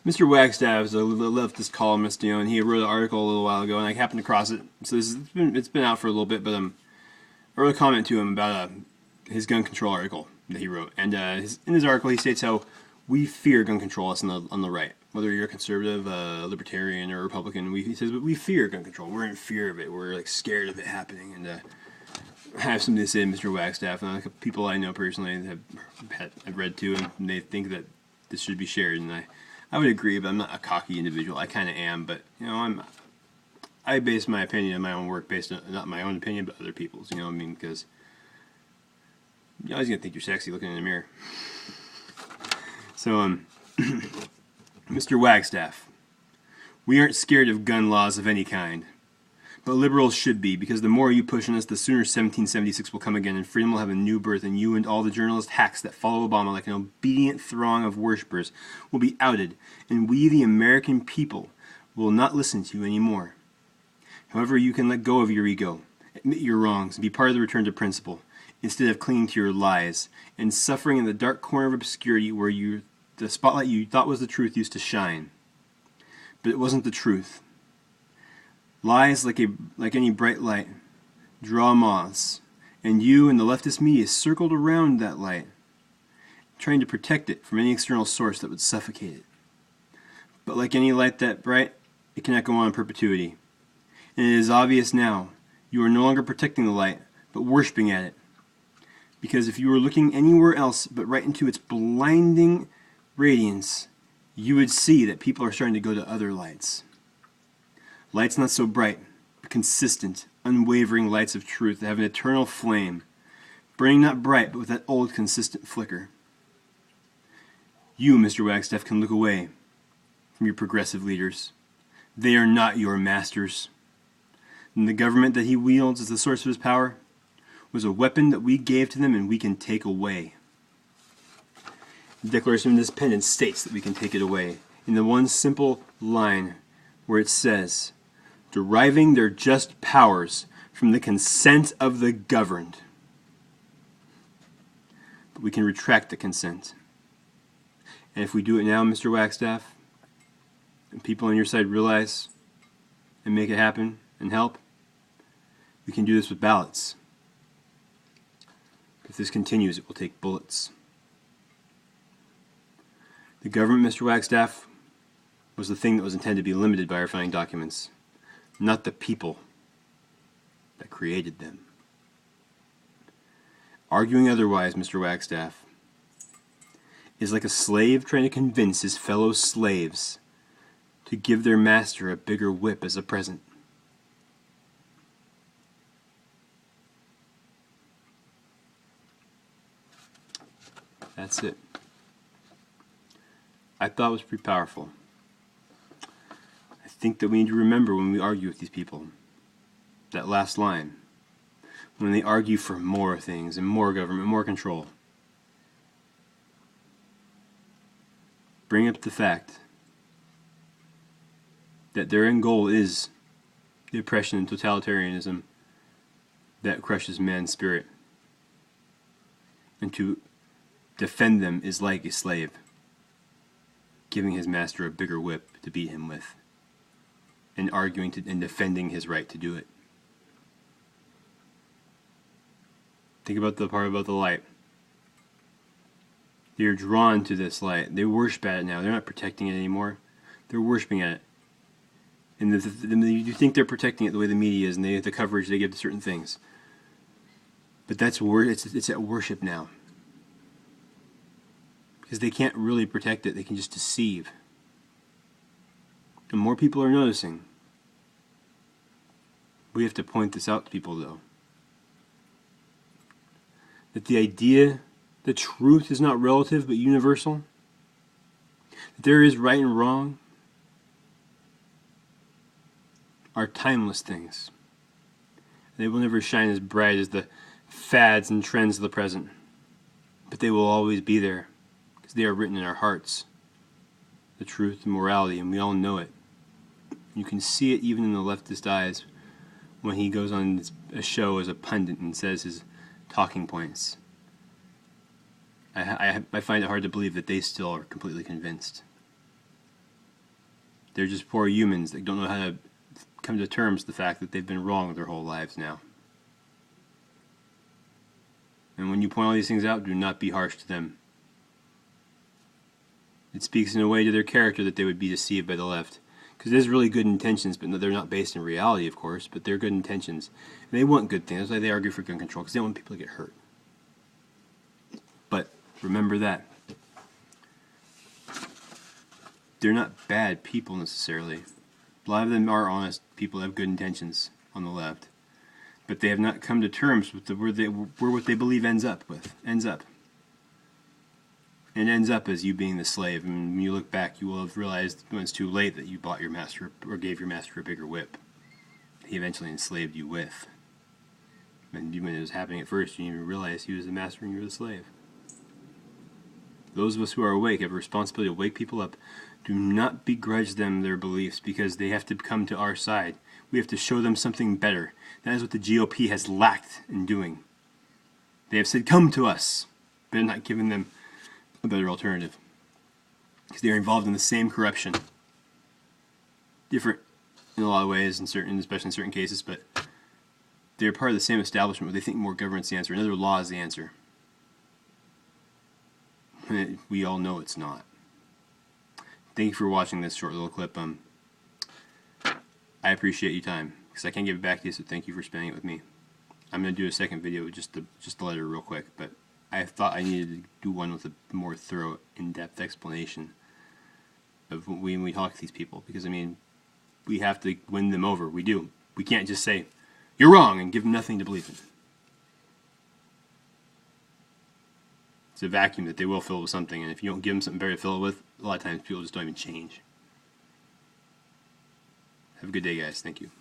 Mr. Wagstaff is a leftist columnist, and he wrote an article a little while ago, and I happened across it. So it's been out for a little bit, but I wrote a comment to him about his gun control article that he wrote, and in his article he states how we fear gun control us on the right, whether you're a conservative, libertarian, or Republican. He says, but we fear gun control. We're in fear of it. We're like scared of it happening, and I have something to say to Mr. Wagstaff, and a couple people I know personally have read to, and they think that this should be shared, and I would agree, but I'm not a cocky individual. I kind of am, but I base my opinion on my own work based on not my own opinion, but other people's. You know what I mean? Because you're always gonna think you're sexy looking in the mirror. So, Mr. Wagstaff, we aren't scared of gun laws of any kind, but liberals should be, because the more you push on us, the sooner 1776 will come again, and freedom will have a new birth, and you and all the journalist hacks that follow Obama like an obedient throng of worshippers will be outed, and we, the American people, will not listen to you anymore. However, you can let go of your ego, admit your wrongs, and be part of the return to principle, instead of clinging to your lies, and suffering in the dark corner of obscurity where the spotlight you thought was the truth used to shine. But it wasn't the truth. Lies, like any bright light, draw moths, and you and the leftist media circled around that light, trying to protect it from any external source that would suffocate it. But like any light that bright, it cannot go on in perpetuity. And it is obvious now, you are no longer protecting the light, but worshiping at it. Because if you were looking anywhere else but right into its blinding radiance, you would see that people are starting to go to other lights. Lights not so bright, but consistent, unwavering lights of truth that have an eternal flame, burning not bright, but with that old consistent flicker. You, Mr. Wagstaff, can look away from your progressive leaders. They are not your masters. And the government that he wields as the source of his power was a weapon that we gave to them and we can take away. The Declaration of Independence states that we can take it away in the one simple line where it says, deriving their just powers from the consent of the governed. But we can retract the consent. And if we do it now, Mr. Wagstaff, and people on your side realize and make it happen and help, we can do this with ballots. If this continues, it will take bullets. The government, Mr. Wagstaff, was the thing that was intended to be limited by our founding documents, not the people that created them. Arguing otherwise, Mr. Wagstaff, is like a slave trying to convince his fellow slaves to give their master a bigger whip as a present. That's it. I thought it was pretty powerful. I think that we need to remember when we argue with these people, that last line, when they argue for more things and more government, more control. Bring up the fact that their end goal is the oppression and totalitarianism that crushes man's spirit. And to defend them is like a slave giving his master a bigger whip to beat him with, and arguing and defending his right to do it. Think about the part about the light. They're drawn to this light. They worship at it now. They're not protecting it anymore. They're worshiping at it. And you think they're protecting it the way the media is, and the coverage they give to certain things. But that's it's at worship now. Because they can't really protect it, they can just deceive. And more people are noticing. We have to point this out to people, though. That the idea that truth is not relative but universal, that there is right and wrong, are timeless things. They will never shine as bright as the fads and trends of the present. But they will always be there. They are written in our hearts, the truth and morality, and we all know it. You can see it even in the leftist eyes when he goes on a show as a pundit and says his talking points. I find it hard to believe that they still are completely convinced. They're just poor humans that don't know how to come to terms with the fact that they've been wrong their whole lives now. And when you point all these things out, do not be harsh to them. It speaks in a way to their character that they would be deceived by the left. Because there's really good intentions, but they're not based in reality, of course, but they're good intentions. And they want good things. That's why they argue for gun control, because they don't want people to get hurt. But remember that. They're not bad people necessarily. A lot of them are honest people that have good intentions on the left. But they have not come to terms with where what they believe ends up. It ends up as you being the slave. And when you look back, you will have realized when it's too late that you bought your master or gave your master a bigger whip. He eventually enslaved you with. And when it was happening at first, you didn't even realize he was the master and you were the slave. Those of us who are awake have a responsibility to wake people up. Do not begrudge them their beliefs because they have to come to our side. We have to show them something better. That is what the GOP has lacked in doing. They have said, come to us, but they're not giving them a better alternative. Because they are involved in the same corruption. Different in a lot of ways, especially in certain cases, but they're part of the same establishment where they think more government's the answer, another law is the answer. We all know it's not. Thank you for watching this short little clip. I appreciate your time because I can't give it back to you, so thank you for spending it with me. I'm going to do a second video with just the letter real quick, but I thought I needed to do one with a more thorough, in-depth explanation of when we talk to these people, because I mean, we have to win them over. We do. We can't just say, you're wrong, and give them nothing to believe in. It's a vacuum that they will fill with something, and if you don't give them something better to fill it with, a lot of times people just don't even change. Have a good day, guys. Thank you.